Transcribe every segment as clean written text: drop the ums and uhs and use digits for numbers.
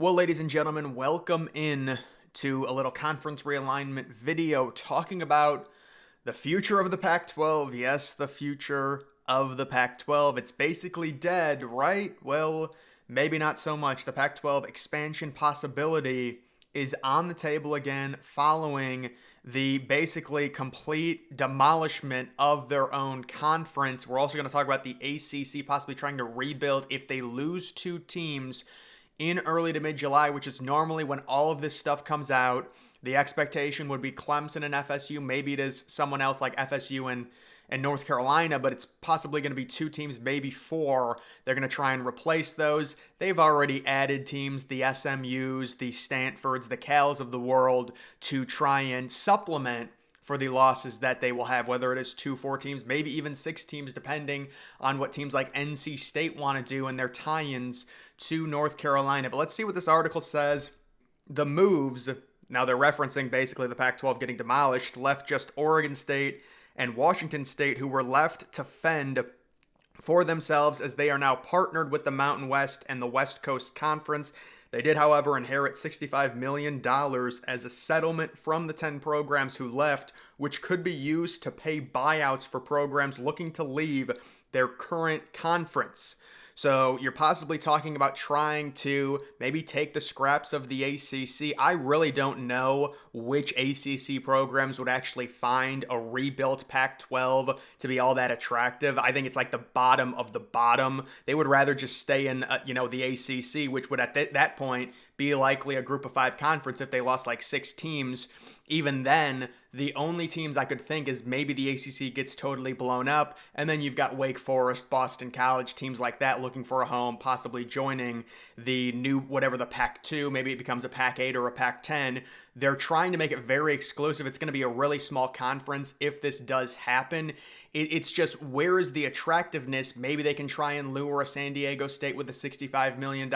Well, ladies and gentlemen, welcome in to a little conference realignment video talking about the future of the Pac-12. Yes, the future of the Pac-12. It's basically dead, right? Well, maybe not so much. The Pac-12 expansion possibility is on the table again following the basically complete demolishment of their own conference. We're also going to talk about the ACC possibly trying to rebuild if they lose two teams in early to mid-July, which is normally when all of this stuff comes out. The expectation would be Clemson and FSU. Maybe it is someone else like FSU and North Carolina, but it's possibly going to be two teams, maybe four. They're going to try and replace those. They've already added teams, the SMUs, the Stanfords, the Cals of the world, to try and supplement for the losses that they will have, whether it is 2, 4 teams, maybe even 6 teams, depending on what teams like NC State want to do and their tie-ins to North Carolina. But let's see what this article says. The moves, now they're referencing basically the Pac-12 getting demolished, left just Oregon State and Washington State, who were left to fend for themselves as they are now partnered with the Mountain West and the West Coast Conference. They did, however, inherit $65 million as a settlement from the 10 programs who left, which could be used to pay buyouts for programs looking to leave their current conference. So you're possibly talking about trying to maybe take the scraps of the ACC. I really don't know which ACC programs would actually find a rebuilt Pac-12 to be all that attractive. I think it's like the bottom of the bottom. They would rather just stay in, the ACC, which would at that point be likely a group of 5 conference if they lost like 6 teams. Even then, the only teams I could think is maybe the ACC gets totally blown up, and then you've got Wake Forest, Boston College, teams like that looking for a home, possibly joining the new, whatever the Pac-2, maybe it becomes a Pac-8 or a Pac-10. They're trying to make it very exclusive. It's going to be a really small conference if this does happen. It's just, where is the attractiveness? Maybe they can try and lure a San Diego State with the $65 million.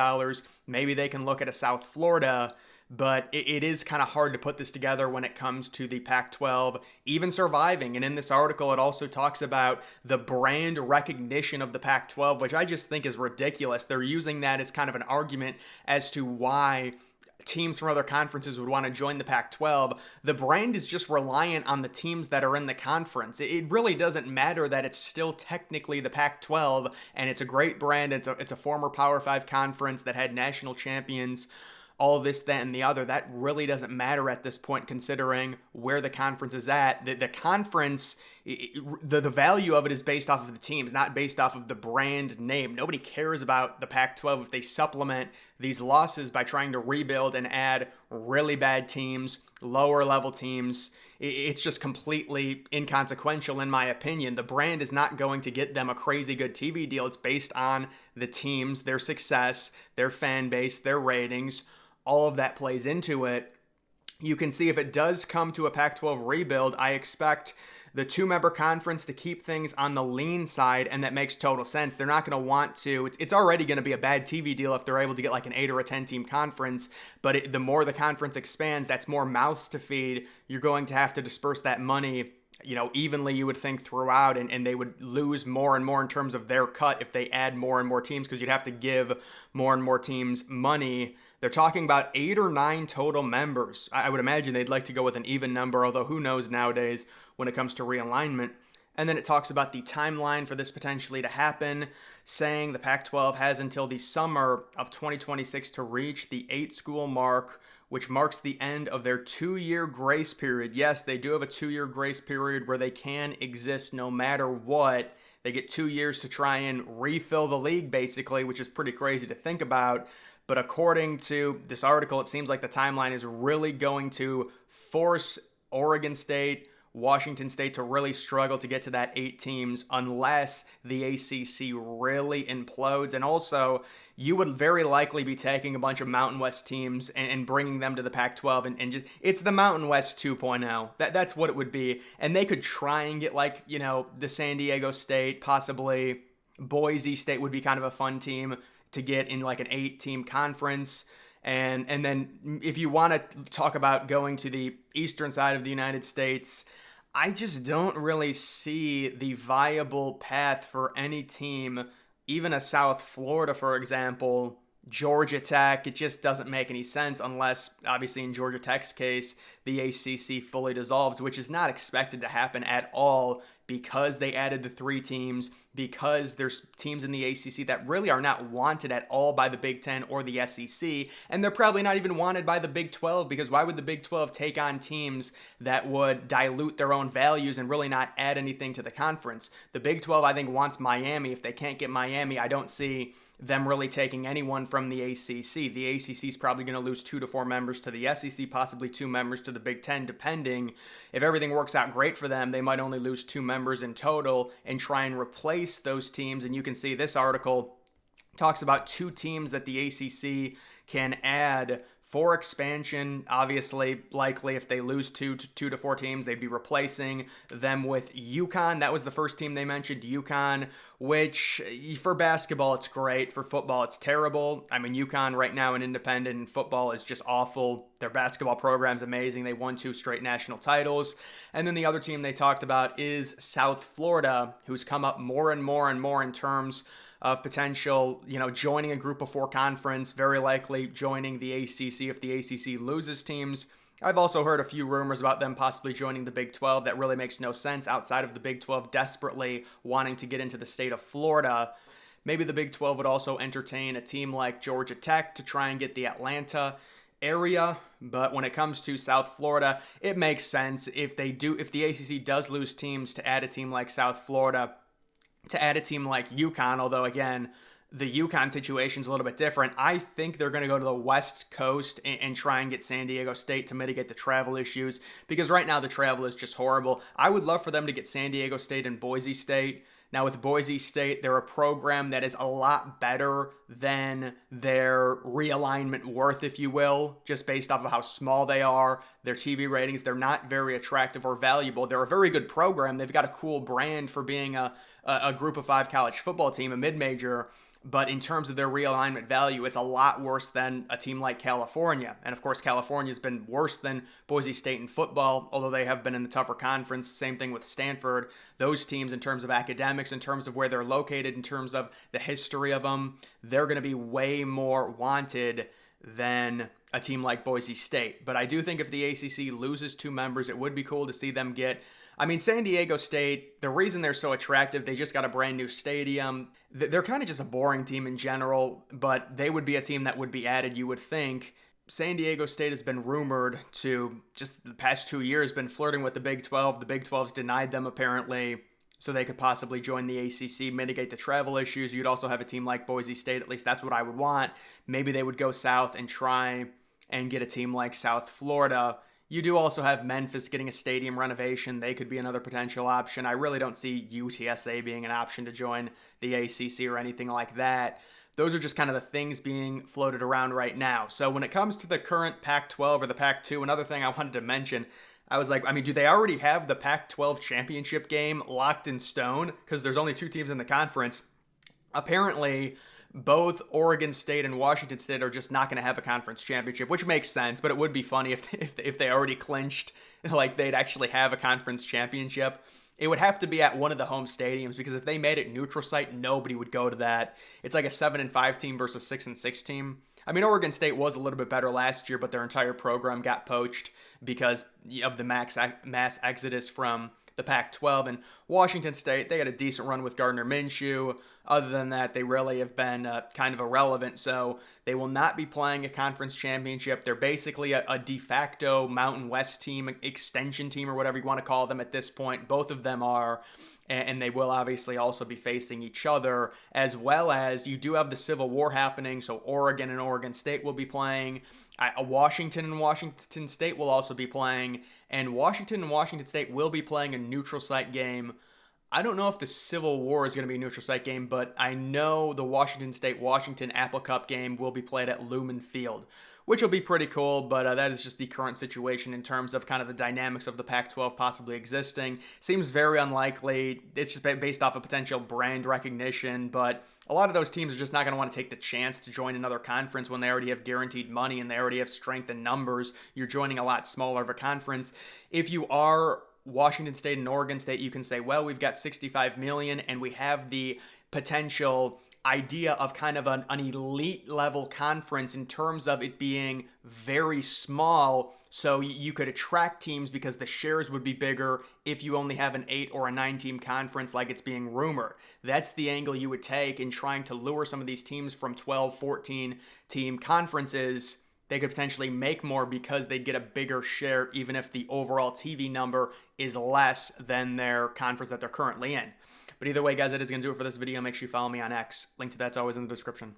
Maybe they can look at a South Florida. But it is kind of hard to put this together when it comes to the Pac-12 even surviving. And in this article, it also talks about the brand recognition of the Pac-12, which I just think is ridiculous. They're using that as kind of an argument as to why teams from other conferences would want to join the Pac-12. The brand is just reliant on the teams that are in the conference. It really doesn't matter that it's still technically the Pac-12, and it's a great brand. It's a former Power 5 conference that had national champions, all this, that, and the other. That really doesn't matter at this point, considering where the conference is at. The conference, the value of it is based off of the teams, not based off of the brand name. Nobody cares about the Pac-12 if they supplement these losses by trying to rebuild and add really bad teams, lower level teams. It's just completely inconsequential, in my opinion. The brand is not going to get them a crazy good TV deal. It's based on the teams, their success, their fan base, their ratings. All of that plays into it. You can see if it does come to a Pac-12 rebuild, I expect the 2-member conference to keep things on the lean side, and that makes total sense. They're not going to want to. It's already going to be a bad TV deal if they're able to get like an 8 or a 10 team conference, but the more the conference expands, that's more mouths to feed. You're going to have to disperse that money, evenly, you would think, throughout, and they would lose more and more in terms of their cut if they add more and more teams, because you'd have to give more and more teams money. They're talking about 8 or 9 total members. I would imagine they'd like to go with an even number, although who knows nowadays when it comes to realignment. And then it talks about the timeline for this potentially to happen, saying the Pac-12 has until the summer of 2026 to reach the 8-school mark, which marks the end of their 2-year grace period. Yes, they do have a 2-year grace period where they can exist no matter what. They get 2 years to try and refill the league, basically, which is pretty crazy to think about. But according to this article, it seems like the timeline is really going to force Oregon State, Washington State to really struggle to get to that 8 teams unless the ACC really implodes. And also, you would very likely be taking a bunch of Mountain West teams and bringing them to the Pac-12 and just, it's the Mountain West 2.0. That's what it would be. And they could try and get like, the San Diego State, possibly Boise State would be kind of a fun team to get in like an 8-team conference. And then if you want to talk about going to the eastern side of the United States, I just don't really see the viable path for any team, even a South Florida, for example, Georgia Tech. It just doesn't make any sense unless, obviously, in Georgia Tech's case, the ACC fully dissolves, which is not expected to happen at all because they added the 3 teams, because there's teams in the ACC that really are not wanted at all by the Big Ten or the SEC, and they're probably not even wanted by the Big 12, because why would the Big 12 take on teams that would dilute their own values and really not add anything to the conference? The Big 12, I think, wants Miami. If they can't get Miami, I don't see them really taking anyone from the ACC. The ACC is probably going to lose 2 to 4 members to the SEC, possibly 2 members to the Big Ten, depending. If everything works out great for them, they might only lose 2 members in total and try and replace those teams. And you can see this article talks about 2 teams that the ACC can add for expansion. Obviously, likely if they lose 2 to 4 teams, they'd be replacing them with UConn. That was the first team they mentioned, UConn, which for basketball, it's great. For football, it's terrible. I mean, UConn right now in independent football is just awful. Their basketball program's amazing. They've won 2 straight national titles. And then the other team they talked about is South Florida, who's come up more and more and more in terms of potential, joining a group of 4 conference, very likely joining the ACC if the ACC loses teams. I've also heard a few rumors about them possibly joining the Big 12. That really makes no sense outside of the Big 12 desperately wanting to get into the state of Florida. Maybe the Big 12 would also entertain a team like Georgia Tech to try and get the Atlanta area, but when it comes to South Florida, it makes sense if the ACC does lose teams to add a team like South Florida, to add a team like UConn, although again, the UConn situation is a little bit different. I think they're going to go to the West Coast and try and get San Diego State to mitigate the travel issues, because right now the travel is just horrible. I would love for them to get San Diego State and Boise State. Now with Boise State, they're a program that is a lot better than their realignment worth, if you will, just based off of how small they are, their TV ratings. They're not very attractive or valuable. They're a very good program. They've got a cool brand for being a group of 5 college football team, a mid-major. But in terms of their realignment value, it's a lot worse than a team like California. And of course, California's been worse than Boise State in football, although they have been in the tougher conference. Same thing with Stanford. Those teams, in terms of academics, in terms of where they're located, in terms of the history of them, they're going to be way more wanted than a team like Boise State. But I do think if the ACC loses 2 members, it would be cool to see them get... I mean, San Diego State, the reason they're so attractive, they just got a brand new stadium. They're kind of just a boring team in general, but they would be a team that would be added, you would think. San Diego State has been rumored to, just the past 2 years, been flirting with the Big 12. The Big 12's denied them, apparently, so they could possibly join the ACC, mitigate the travel issues. You'd also have a team like Boise State, at least that's what I would want. Maybe they would go south and try and get a team like South Florida. You do also have Memphis getting a stadium renovation. They could be another potential option. I really don't see UTSA being an option to join the ACC or anything like that. Those are just kind of the things being floated around right now. So when it comes to the current Pac-12 or the Pac-2, another thing I wanted to mention, I was like, do they already have the Pac-12 championship game locked in stone? Because there's only 2 teams in the conference. Apparently, both Oregon State and Washington State are just not going to have a conference championship, which makes sense, but it would be funny if they already clinched, like they'd actually have a conference championship. It would have to be at one of the home stadiums, because if they made it neutral site, nobody would go to that. It's like a 7-5 team versus 6-6 team. I mean, Oregon State was a little bit better last year, but their entire program got poached because of the mass exodus from the Pac-12. And Washington State, they had a decent run with Gardner Minshew. Other than that, they really have been kind of irrelevant. So they will not be playing a conference championship. They're basically a de facto Mountain West team, extension team, or whatever you want to call them at this point. Both of them are. And they will obviously also be facing each other, as well as you do have the Civil War happening. So Oregon and Oregon State will be playing. Washington and Washington State will also be playing. And Washington and Washington State will be playing a neutral site game. I don't know if the Civil War is going to be a neutral site game, but I know the Washington State-Washington Apple Cup game will be played at Lumen Field, which will be pretty cool, but that is just the current situation in terms of kind of the dynamics of the Pac-12 possibly existing. Seems very unlikely. It's just based off of potential brand recognition, but a lot of those teams are just not going to want to take the chance to join another conference when they already have guaranteed money and they already have strength in numbers. You're joining a lot smaller of a conference. If you are Washington State and Oregon State, you can say, well, we've got $65 million and we have the potential idea of kind of an elite level conference in terms of it being very small, so you could attract teams because the shares would be bigger if you only have an 8 or a 9 team conference like it's being rumored. That's the angle you would take in trying to lure some of these teams from 12, 14 team conferences. They could potentially make more because they'd get a bigger share even if the overall TV number is less than their conference that they're currently in. But either way, guys, that is going to do it for this video. Make sure you follow me on X. Link to that's always in the description.